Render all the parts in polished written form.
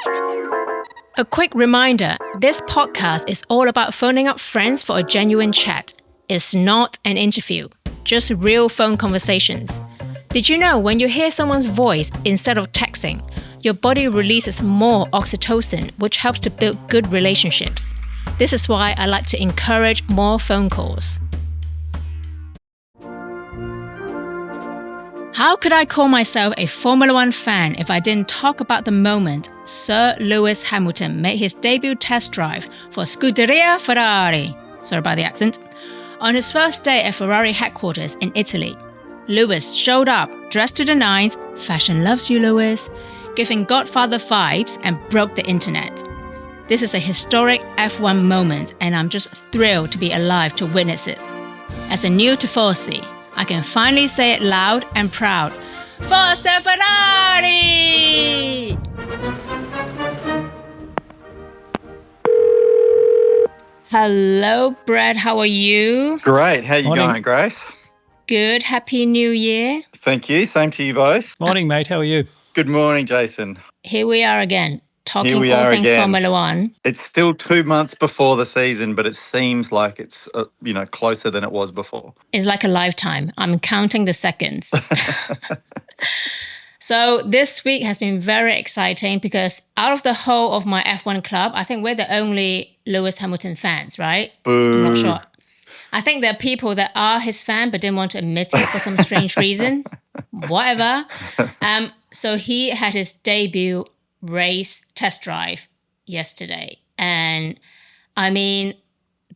A quick reminder, this podcast is all about phoning up friends for a genuine chat. It's not an interview, just real phone conversations. Did you know when you hear someone's voice instead of texting, your body releases more oxytocin, which helps to build good relationships? This is why I like to encourage more phone calls. How could I call myself a Formula One fan if I didn't talk about the moment Sir Lewis Hamilton made his debut test drive for Scuderia Ferrari, sorry about the accent, on his first day at Ferrari headquarters in Italy. Lewis showed up, dressed to the nines, fashion loves you, Lewis, giving Godfather vibes and broke the internet. This is a historic F1 moment and I'm just thrilled to be alive to witness it. As a new Tifosi, I can finally say it loud and proud. Forza Ferrari! Hello, Brad. How are you? Great. How are you Morning. going, Grace? Good. Happy New Year. Thank you. Same to you both. Morning, mate. How are you? Good morning, Jason. Here we are again, talking Here we all are things again. Formula One. It's still 2 months before the season, but it seems like it's closer than it was before. It's like a lifetime. I'm counting the seconds. So this week has been very exciting because out of the whole of my F1 club, I think we're the only Lewis Hamilton fans, right? Boo. I'm not sure. I think there are people that are his fan but didn't want to admit it for some strange reason. Whatever. So he had his debut race test drive yesterday. And I mean,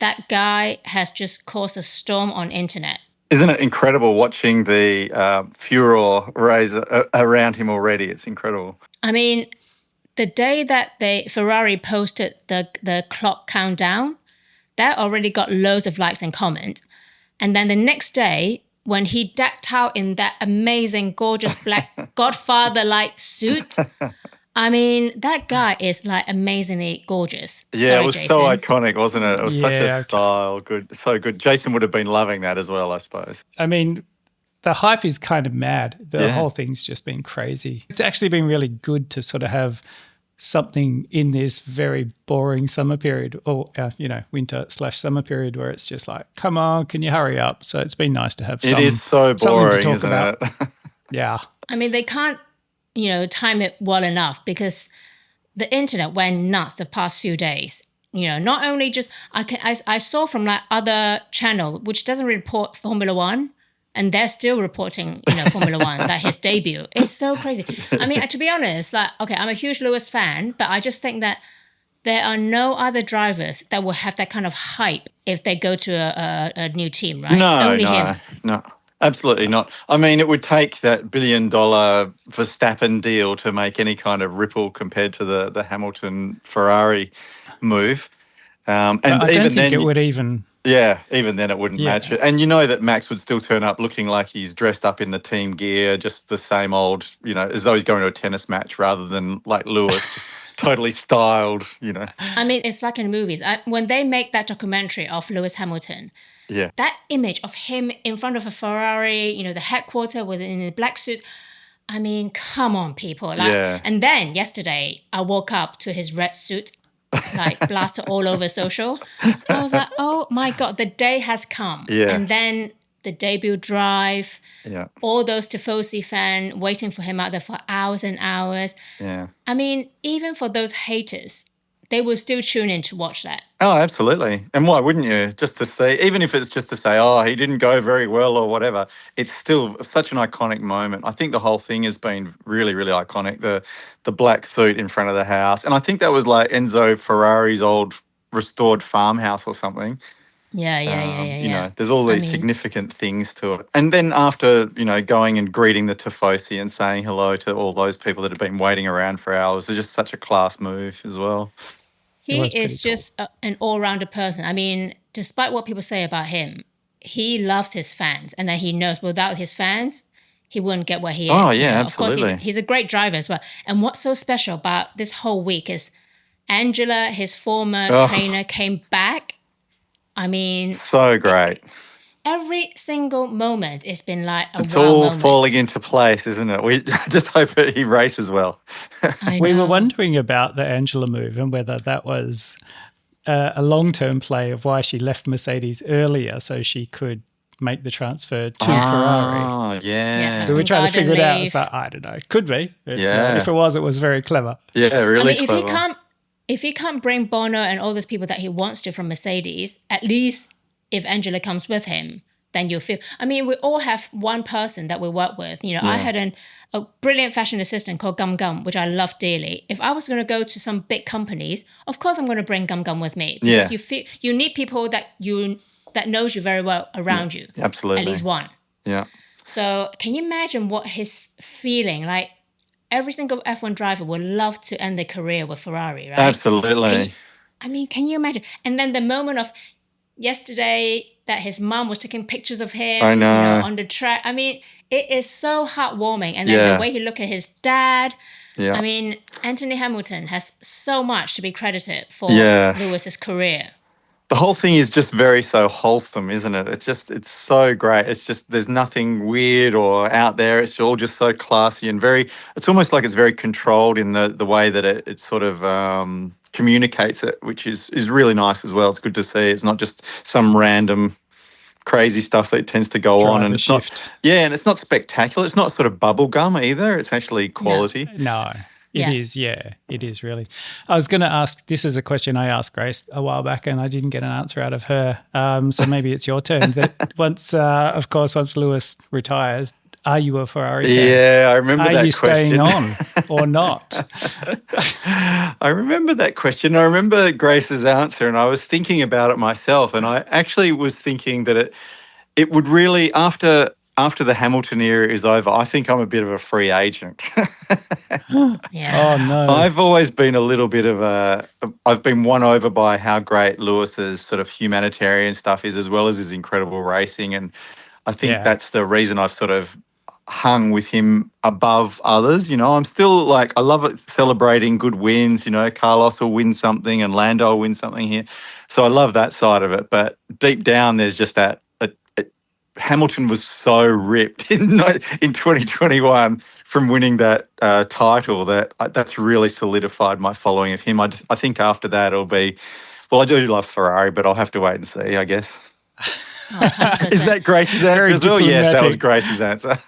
that guy has just caused a storm on internet. Isn't it incredible watching the furor raise around him already? It's incredible. I mean, the day that Ferrari posted the clock countdown, that already got loads of likes and comments. And then the next day, when he decked out in that amazing, gorgeous black Godfather-like suit, I mean, that guy is like amazingly gorgeous. Yeah, Sorry, it was Jason. so iconic, wasn't it? It was such a Yeah, style. Good. So good. Jason would have been loving that as well, I suppose. I mean, the hype is kind of mad. The Yeah. whole thing's just been crazy. It's actually been really good to sort of have something in this very boring summer period or, winter/summer period where it's just like, come on, can you hurry up? So it's been nice to have It is so something boring, to talk isn't about. it? Yeah. I mean, they can't, time it well enough because the internet went nuts the past few days. Not only just, I saw from like other channel, which doesn't report Formula One, and they're still reporting, Formula One, that his debut. It's so crazy. I mean, to be honest, I'm a huge Lewis fan, but I just think that there are no other drivers that will have that kind of hype if they go to a new team, right? Only him. No, absolutely not. I mean, it would take that $1 billion Verstappen deal to make any kind of ripple compared to the Hamilton Ferrari move. And But I even don't think then, it would even... yeah, even then it wouldn't Yeah. match it. And you know that Max would still turn up looking like he's dressed up in the team gear, just the same old, as though he's going to a tennis match rather than like Lewis, just totally styled, I mean, it's like in movies. When they make that documentary of Lewis Hamilton, Yeah. that image of him in front of a Ferrari, the headquarters in a black suit. I mean, come on, people. Yeah. And then yesterday, I woke up to his red suit, blasted all over social. I was like, oh my God, the day has come. Yeah. And then the debut drive, Yeah. all those Tifosi fans waiting for him out there for hours and hours. Yeah. I mean, even for those haters, they will still tune in to watch that. Oh, absolutely. And why wouldn't you? Just to see, even if it's just to say, oh, he didn't go very well or whatever, it's still such an iconic moment. I think the whole thing has been really, really iconic. The black suit in front of the house. And I think that was like Enzo Ferrari's old restored farmhouse or something. Yeah. There's all these significant things to it. And then after, going and greeting the Tifosi and saying hello to all those people that have been waiting around for hours, it's just such a class move as well. He was pretty is just an all-rounder person. I mean, despite what people say about him, he loves his fans. And then he knows without his fans, he wouldn't get where he is. Oh, yeah, absolutely. Of absolutely. course, he's a great driver as well. And what's so special about this whole week is Angela, his former trainer, came back. I mean... So great. every single moment it's been like a It's wow all moment. falling into place, isn't it? We just hope that he races well. I We were know. wondering about the Angela move and whether that was a long-term play of why she left Mercedes earlier so she could make the transfer to Ferrari. Oh, Yeah, We some were trying to figure it out. garden It's like, I don't know. Could be. Yeah. If it was very clever. Yeah, really I mean, clever. if he can't bring Bono and all those people that he wants to from Mercedes, at least if Angela comes with him, then you'll feel. I mean, we all have one person that we work with. You know, I had a brilliant fashion assistant called Gum Gum, which I love dearly. If I was going to go to some big companies, of course I'm going to bring Gum Gum with me because you need people that knows you very well around you. Absolutely. At least one. Yeah. So can you imagine what his feeling like? Every single F1 driver would love to end their career with Ferrari, right? Absolutely. Can you imagine? And then the moment of yesterday that his mum was taking pictures of him, I know. on the track. I mean, it is so heartwarming. And then the way he looked at his dad. Yeah. I mean, Anthony Hamilton has so much to be credited for Lewis's career. The whole thing is just so wholesome, isn't it? It's so great. It's just, there's nothing weird or out there. It's all just so classy and it's almost like it's very controlled in the way that it sort of communicates it, which is really nice as well. It's good to see. It's not just some random crazy stuff that tends to go on. And it's not, and it's not spectacular. It's not sort of bubble gum either. It's actually quality. No. It is, it is really. I was going to ask, this is a question I asked Grace a while back and I didn't get an answer out of her. So maybe it's your turn. That once Lewis retires, are you a Ferrari fan? Yeah, I remember that question. Are you staying on or not? I remember that question. I remember Grace's answer and I was thinking about it myself and I actually was thinking that it would really, after the Hamilton era is over, I think I'm a bit of a free agent. Oh, no. I've always been a little bit I've been won over by how great Lewis's sort of humanitarian stuff is, as well as his incredible racing. And I think that's the reason I've sort of hung with him above others. You know, I'm still I love it celebrating good wins. You know, Carlos will win something and Lando will win something here. So I love that side of it. But deep down, there's just that Hamilton was so ripped in 2021 from winning that title that's really solidified my following of him. I think after that it'll be, well, I do love Ferrari, but I'll have to wait and see, I guess. Is that Grace's answer as well? Yes, that was Grace's answer.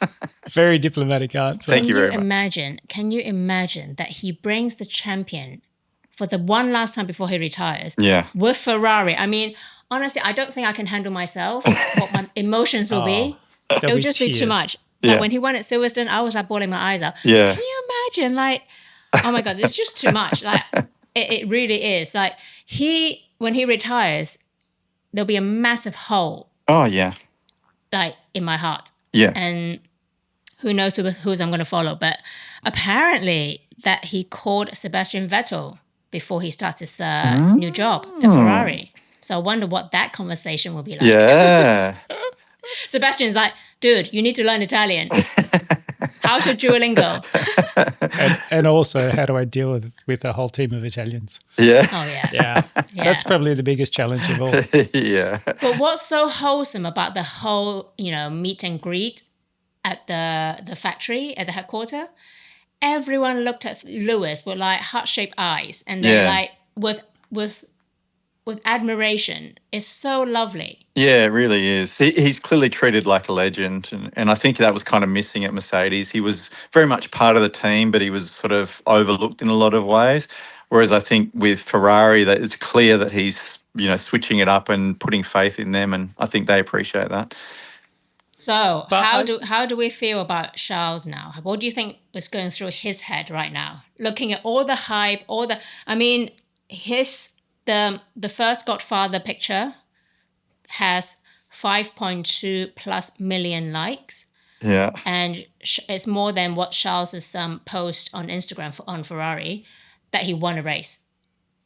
Very diplomatic answer. Thank you very much. Can you imagine that he brings the champion for the one last time before he retires with Ferrari? I mean, honestly, I don't think I can handle myself, what my emotions will be. It'll just be too much. Like when he won at Silverstone, I was bawling my eyes out. Yeah. Can you imagine? Oh my God, it's just too much. It really is. When he retires, there'll be a massive hole. Oh, yeah. In my heart. Yeah. And who knows who's I'm going to follow. But apparently that he called Sebastian Vettel before he starts his new job at Ferrari. So I wonder what that conversation will be like. Yeah. Sebastian's like, dude, you need to learn Italian. How to Duolingo. and also, how do I deal with a whole team of Italians? Yeah. Oh, yeah. Yeah. That's probably the biggest challenge of all. Yeah. But what's so wholesome about the whole, meet and greet at the factory, at the headquarters? Everyone looked at Lewis with heart-shaped eyes, and they're with admiration. It's so lovely. Yeah, it really is. He's clearly treated like a legend, and I think that was kind of missing at Mercedes. He was very much part of the team, but he was sort of overlooked in a lot of ways. Whereas I think with Ferrari, that it's clear that he's switching it up and putting faith in them, and I think they appreciate that. So how do we feel about Charles now? What do you think is going through his head right now? Looking at all the hype, the first Godfather picture has 5.2 plus million likes. Yeah. And it's more than what Charles's post on Instagram on Ferrari that he won a race.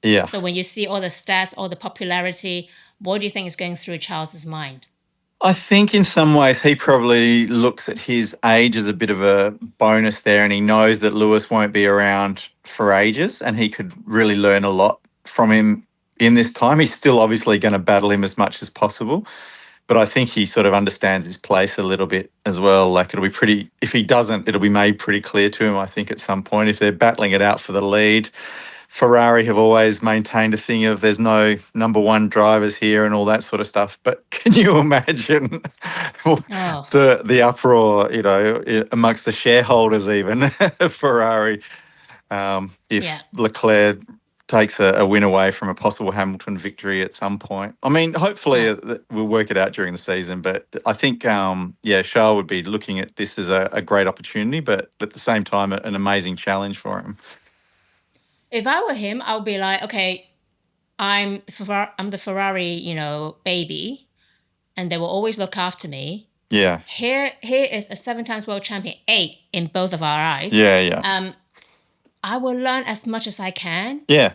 Yeah. So when you see all the stats, all the popularity, what do you think is going through Charles's mind? I think in some ways he probably looks at his age as a bit of a bonus there, and he knows that Lewis won't be around for ages and he could really learn a lot from him in this time. He's still obviously going to battle him as much as possible. But I think he sort of understands his place a little bit as well. Like it'll be pretty, if he doesn't, it'll be made pretty clear to him, I think, at some point. If they're battling it out for the lead, Ferrari have always maintained a thing of there's no number one drivers here and all that sort of stuff. But can you imagine the uproar, amongst the shareholders even, Ferrari, if Leclerc takes a win away from a possible Hamilton victory at some point. I mean, hopefully we'll work it out during the season, but I think, Charles would be looking at this as a great opportunity, but at the same time, an amazing challenge for him. If I were him, I would be like, okay, I'm the Ferrari, baby, and they will always look after me. Yeah. Here is a 7 times world champion, 8 in both of our eyes. Yeah. I will learn as much as I can. Yeah.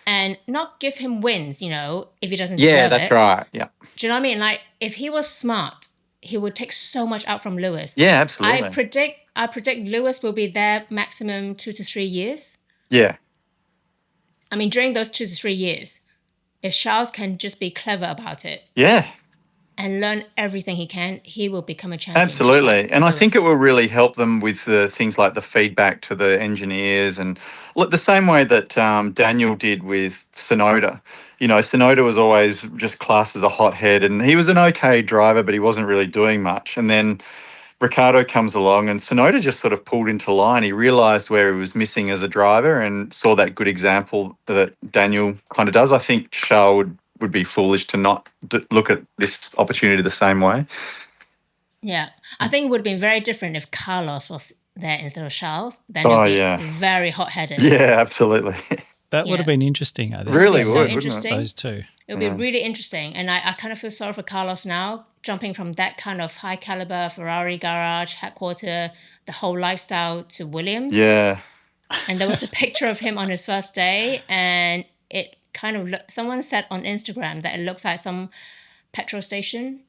And not give him wins, if he doesn't deserve it. Yeah, that's right. Yeah. Do you know what I mean? Like, if he was smart, he would take so much out from Lewis. Yeah, absolutely. I predict Lewis will be there maximum 2 to 3 years. Yeah. I mean, during those 2 to 3 years, if Charles can just be clever about it. Yeah. And learn everything he can, he will become a champion. Absolutely. And I think it will really help them with the things like the feedback to the engineers and the same way that Daniel did with Tsunoda. Tsunoda was always just classed as a hothead and he was an okay driver, but he wasn't really doing much. And then Ricciardo comes along and Tsunoda just sort of pulled into line. He realised where he was missing as a driver and saw that good example that Daniel kind of does. I think Charles would be foolish to not look at this opportunity the same way. Yeah. I think it would have been very different if Carlos was there instead of Charles. Then it would be very hot-headed. Yeah, absolutely. That would have been interesting, I think. Really would, so wouldn't interesting. it? Those two. It would be really interesting. And I kind of feel sorry for Carlos now, jumping from that kind of high-caliber Ferrari garage, headquarter, the whole lifestyle to Williams. Yeah. And there was a picture of him on his first day, and it kind of someone said on Instagram that it looks like some petrol station.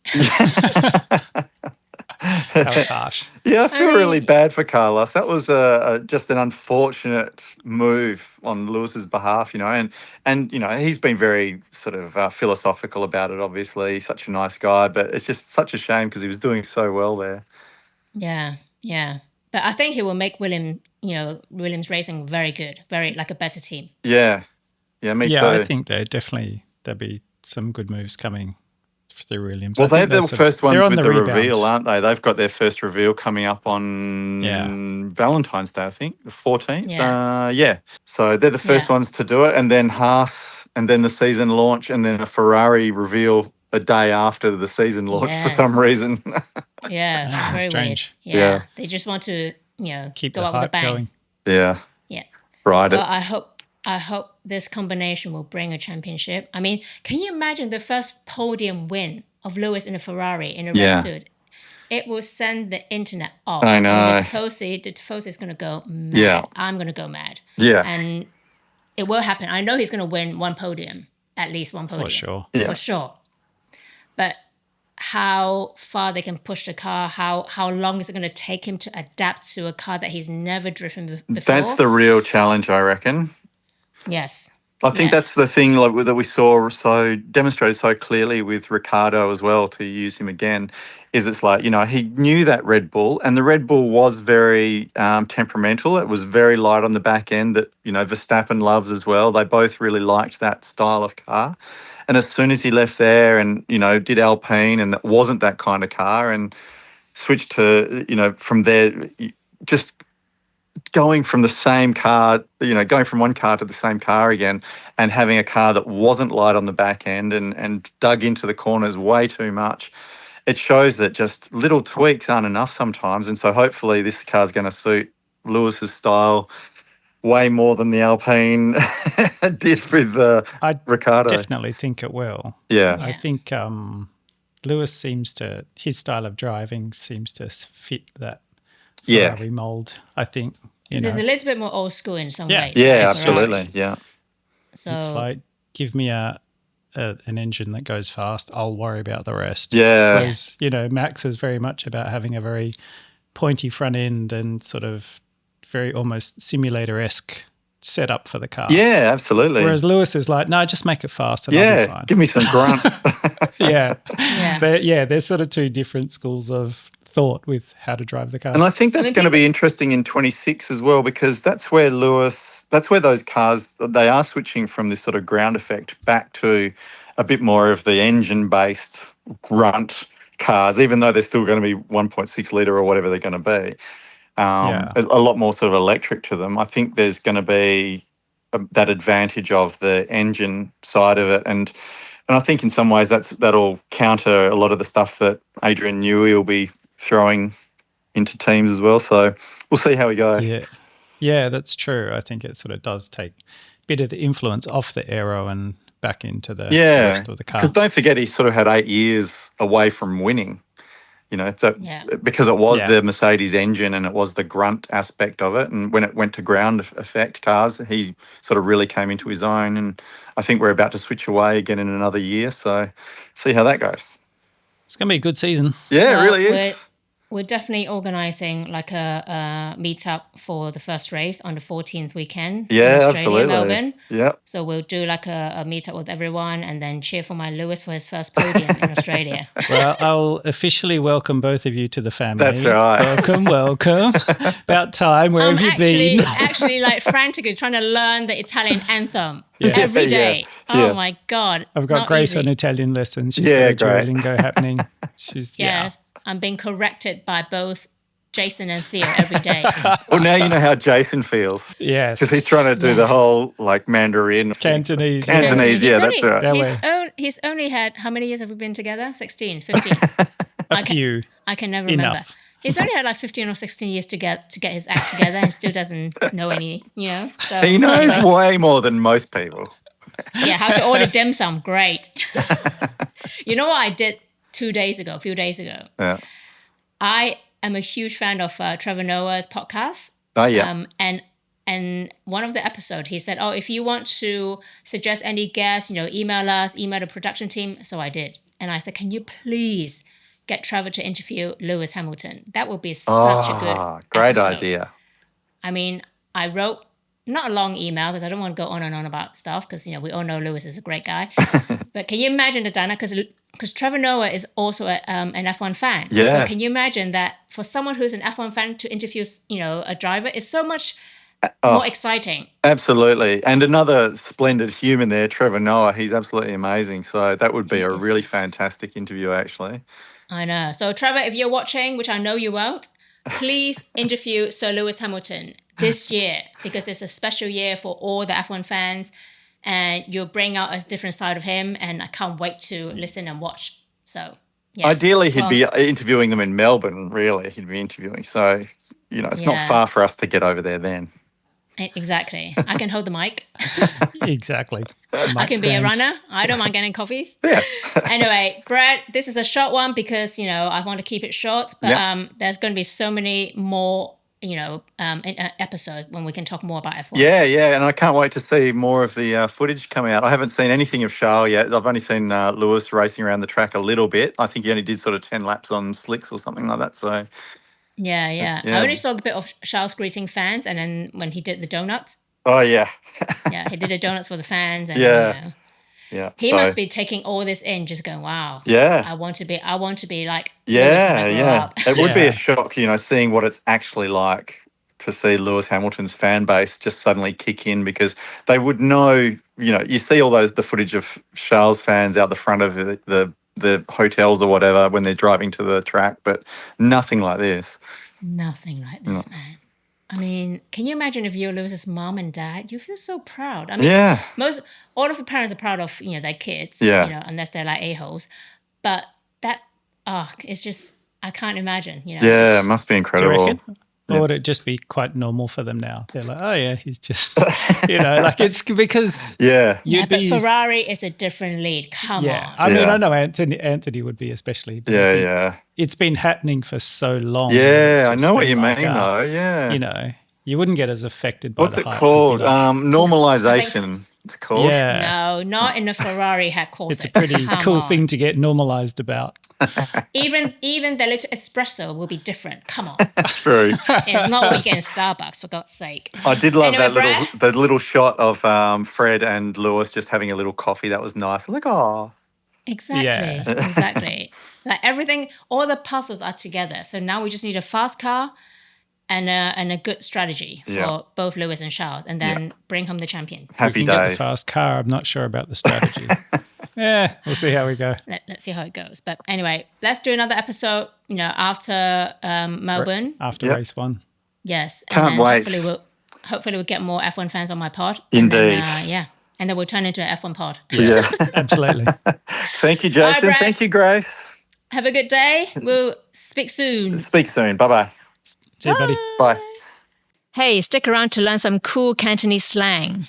That was harsh. Yeah, I feel really bad for Carlos. That was just an unfortunate move on Lewis's behalf, and he's been very sort of philosophical about it. Obviously, such a nice guy, but it's just such a shame because he was doing so well there. Yeah. But I think he will make Williams Racing very good, very like a better team. Yeah, me too. Yeah, I think there'll be some good moves coming through Williams. Well, they're the first ones with the rebound. reveal, aren't they? They've got their first reveal coming up on Valentine's Day, I think, the 14th. Yeah. So they're the first ones to do it, and then Haas, and then the season launch, and then a Ferrari reveal a day after the season launch for some reason. Yeah, very strange. Weird. Yeah, they just want to, keep go the out with a hype bang. going. Yeah. Ride it. I hope this combination will bring a championship. I mean, can you imagine the first podium win of Lewis in a Ferrari in a red suit? It will send the internet off. I know. The Tifosi is going to go mad. Yeah. I'm going to go mad. Yeah. And it will happen. I know he's going to win one podium, at least one podium. For sure. Yeah. For sure. But how far they can push the car, how long is it going to take him to adapt to a car that he's never driven before? That's the real challenge, I reckon. Yes. I think that's the thing that we saw so demonstrated so clearly with Ricciardo as well, to use him again, is it's like, he knew that Red Bull, and the Red Bull was very temperamental. It was very light on the back end that, Verstappen loves as well. They both really liked that style of car. And as soon as he left there and, did Alpine, and it wasn't that kind of car, and switched to, from there, just going from the same car, going from one car to the same car again, and having a car that wasn't light on the back end and dug into the corners way too much. It shows that just little tweaks aren't enough sometimes. And so hopefully this car's going to suit Lewis's style way more than the Alpine did with Ricciardo. I definitely think it will. Yeah. I think Lewis his style of driving seems to fit that Ferrari mold, I think. Because it's a little bit more old school in some ways. Yeah, right? absolutely. Yeah. So it's like, give me an engine that goes fast, I'll worry about the rest. Yeah. Whereas, Max is very much about having a very pointy front end and sort of very almost simulator-esque set up for the car. Yeah, absolutely. Whereas Lewis is like, no, just make it fast and I'll be fine. Give me some grunt. Yeah. Yeah. There's sort of two different schools of thought with how to drive the car. And I think that's going to be interesting in 26 as well, because that's where those cars, they are switching from this sort of ground effect back to a bit more of the engine-based grunt cars, even though they're still going to be 1.6 litre or whatever they're going to be. A lot more sort of electric to them. I think there's going to be that advantage of the engine side of it. And I think in some ways that'll counter a lot of the stuff that Adrian Newey will be throwing into teams as well. So we'll see how we go. Yeah, that's true. I think it sort of does take a bit of the influence off the aero and back into the rest of the car. Because don't forget, he sort of had 8 years away from winning. Because it was the Mercedes engine and it was the grunt aspect of it. And when it went to ground effect cars, he sort of really came into his own. And I think we're about to switch away again in another year. So see how that goes. It's going to be a good season. Yeah, it really is. We're definitely organising like a meetup for the first race on the 14th weekend in Australia, absolutely. Melbourne. Yeah. So we'll do like a meetup with everyone and then cheer for my Lewis for his first podium in Australia. Well, I'll officially welcome both of you to the family. That's right. Welcome. About time. Where have you been? Actually, like frantically trying to learn the Italian anthem every day. Yeah. Oh my God. I've got Grace on Italian lessons. She's got a Duolingo happening. She's I'm being corrected by both Jason and Theo every day. Well, now you know how Jason feels. Yes. Because he's trying to do the whole like Mandarin. Cantonese. That's right. He's only had, how many years have we been together? 16, 15? A few. I can never remember. Enough. He's only had like 15 or 16 years to get his act together and still doesn't know any, So, he knows way more than most people. Yeah, how to order dim sum, great. You know what I did a few days ago? Yeah. I am a huge fan of Trevor Noah's podcast. Oh, yeah. And one of the episodes, he said, if you want to suggest any guests, email us, email the production team. So I did. And I said, can you please get Trevor to interview Lewis Hamilton? That would be such a good great episode. idea. I mean, I wrote not a long email because I don't want to go on and on about stuff because, we all know Lewis is a great guy. But can you imagine the dynamic? Because Trevor Noah is also an F1 fan. Yeah. So can you imagine that for someone who's an F1 fan to interview, a driver is so much more exciting. Absolutely. And another splendid human there, Trevor Noah. He's absolutely amazing. So that would be a really fantastic interview, actually. I know. So Trevor, if you're watching, which I know you won't, please interview Sir Lewis Hamilton this year because it's a special year for all the F1 fans and you'll bring out a different side of him and I can't wait to listen and watch. So, yes. Ideally, he'd be interviewing them in Melbourne, really. He'd be interviewing. So, it's not far for us to get over there then. Exactly. I can hold the mic. Exactly. I can be a runner. I don't mind getting coffees. Yeah. Anyway, Brad, this is a short one because, I want to keep it short. But there's going to be so many more, episodes when we can talk more about F1. Yeah. And I can't wait to see more of the footage come out. I haven't seen anything of Charles yet. I've only seen Lewis racing around the track a little bit. I think he only did sort of 10 laps on slicks or something like that. So... Yeah. I only saw the bit of Charles greeting fans and then when he did the donuts. Oh, yeah. Yeah, he did the donuts for the fans. And, Yeah. He must be taking all this in, just going, wow. Yeah. I want to be like Yeah. It would be a shock, seeing what it's actually like to see Lewis Hamilton's fan base just suddenly kick in because they would know, you see all the footage of Charles fans out the front of the hotels or whatever when they're driving to the track, but nothing like this. Nothing like this, man. I mean, can you imagine if you're Lewis's mom and dad? You feel so proud. I mean, all of the parents are proud of, their kids, unless they're like a-holes. But that, it's just, I can't imagine, Yeah, it must be incredible. Or would it just be quite normal for them now? They're like, oh, yeah, he's just, like it's because... Yeah, but Ferrari is a different lead. Come on. I mean, I know Anthony would be especially. Yeah. It's been happening for so long. Yeah, I know what you mean, though. Yeah. You wouldn't get as affected by What's it called? Normalization. it's called. Yeah. No, not in the Ferrari headquarters. It's a pretty Come cool on. thing to get normalized about. Even the little espresso will be different. Come on. True. It's not what you get in Starbucks, for God's sake. I did love Anyway, that little shot of Fred and Lewis just having a little coffee. That was nice. Like, oh. Exactly. Yeah. Exactly. Like everything, all the puzzles are together. So now we just need a fast car and a good strategy for both Lewis and Charles, and then bring home the champion. Happy We can get the days. fast car. I'm not sure about the strategy. Yeah, we'll see how we go. Let's see how it goes. But anyway, let's do another episode, after Melbourne. After Yep. race 1. Yes. And Can't then wait. Hopefully we'll get more F1 fans on my pod. Indeed. And then, and then we'll turn into an F1 pod. Yeah. Absolutely. Thank you, Jason. Brad. Thank you, Grace. Have a good day. We'll speak soon. Speak soon. Bye-bye. See you, buddy. Bye. Hey, stick around to learn some cool Cantonese slang.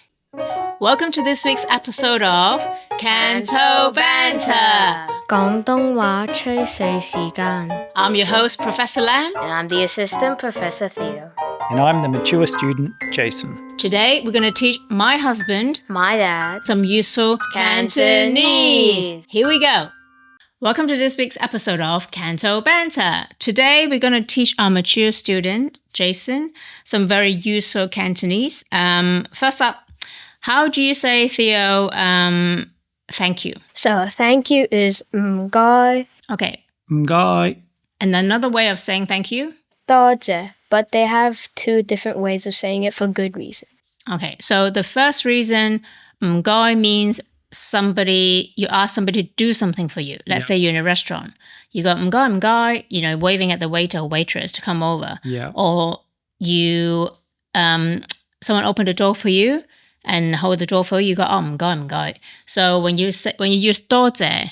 Welcome to this week's episode of Canto Banter. 廣東話吹水時間 I'm your host, Professor Lam. And I'm the assistant, Professor Theo. And I'm the mature student, Jason. Today, we're going to teach my husband My dad. some useful Cantonese. Here we go. Welcome to this week's episode of Canto Banter. Today, we're going to teach our mature student, Jason, some very useful Cantonese. First up, how do you say, Theo, thank you? So thank you is "mgai Okay. Guy. And another way of saying thank you? 多謝, but they have two different ways of saying it for good reason. Okay, so the first reason, "mgai" means you ask somebody to do something for you. Let's say you're in a restaurant. You go "mgai," waving at the waiter or waitress to come over. Yeah. Or you, someone opened the door for you and hold the door for you. You go "mgai." So when you use 多謝,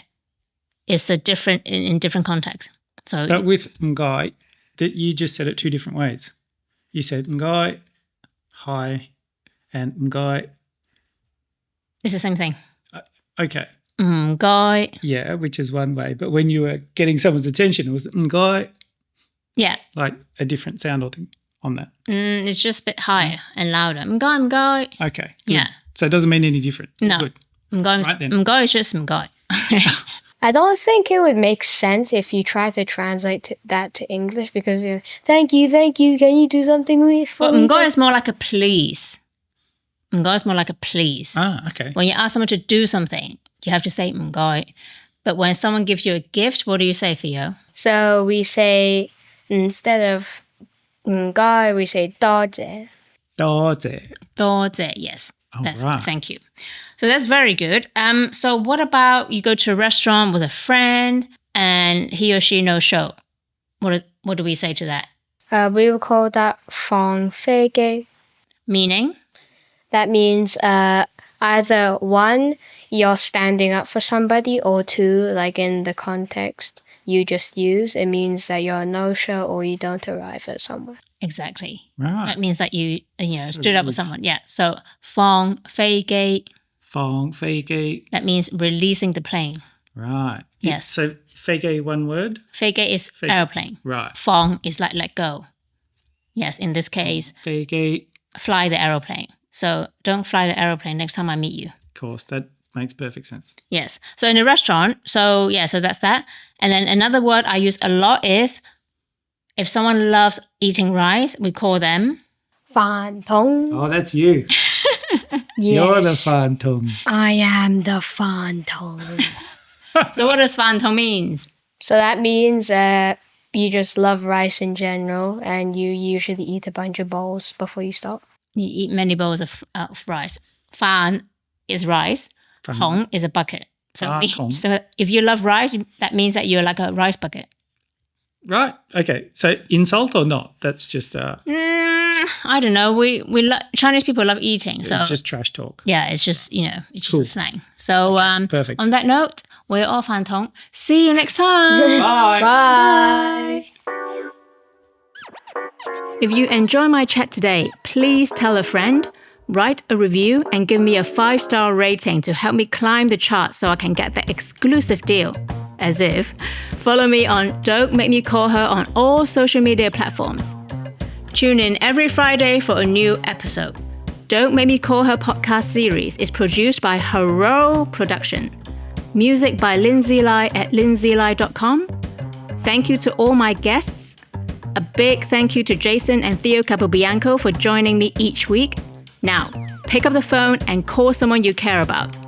it's in different contexts. So But with Guy, that you just said it two different ways. You said Guy, hi, and Guy. it's the same thing. Okay. Guy, Yeah, which is one way. But when you were getting someone's attention, it was Guy, yeah. like a different sound on that. It's just a bit higher and louder. Mgai. Okay. Good. Yeah. So it doesn't mean any different. No. Good. Mgai, Right then. mgai is just mgai. I don't think it would make sense if you try to translate that to English because you're, thank you, can you do something for But me? mgai is more like a please. Mgai is more like a please. Ah, okay. When you ask someone to do something, you have to say mgai. But when someone gives you a gift, what do you say, Theo? So we say, instead of "mgai," we say 多謝. 多謝. 多謝, yes. Oh, That's right. Thank you. So that's very good. So what about you go to a restaurant with a friend and he or she no show? What do we say to that? We will call that 放飛機. Meaning? That means either one, you're standing up for somebody, or two, like in the context you just use, it means that you're a no-show or you don't arrive at somewhere. Exactly. Right. That means that you So stood up with good. someone. Yeah. So 放飛機, 放飛機. that means releasing the plane. Right. Yes. So 飛機, one word? 飛機 is 飛機. airplane. Right. 放 is like let go. Yes, in this case, 飛機. fly the aeroplane. So don't fly the aeroplane next time I meet you. Of course, that makes perfect sense. Yes. So in a restaurant, so that's that. And then another word I use a lot is if someone loves eating rice, we call them 飯桶. Oh, that's you. You're the phantom. I am the 飯桶. So what does 飯桶 means? So that means you just love rice in general and you usually eat a bunch of bowls before you stop. You eat many bowls of rice. 飯 is rice. 桶 is a bucket. So,桶. so if you love rice, that means that you're like a rice bucket. Right. Okay. So insult or not? That's just I don't know. Chinese people love eating. So it's just trash talk. yeah, it's just it's just Cool. a slang. So Perfect. on that note, we're all 飯桶. See you next time. Bye. Bye! If you enjoy my chat today, please tell a friend, write a review, and give me a 5-star rating to help me climb the chart so I can get that exclusive deal. As if. Follow me on Don't Make Me Call Her on all social media platforms. Tune in every Friday for a new episode. Don't Make Me Call Her podcast series is produced by Hero Production. Music by Lindsay Lai at lindsaylai.com. Thank you to all my guests. A big thank you to Jason and Theo Capobianco for joining me each week. Now, pick up the phone and call someone you care about.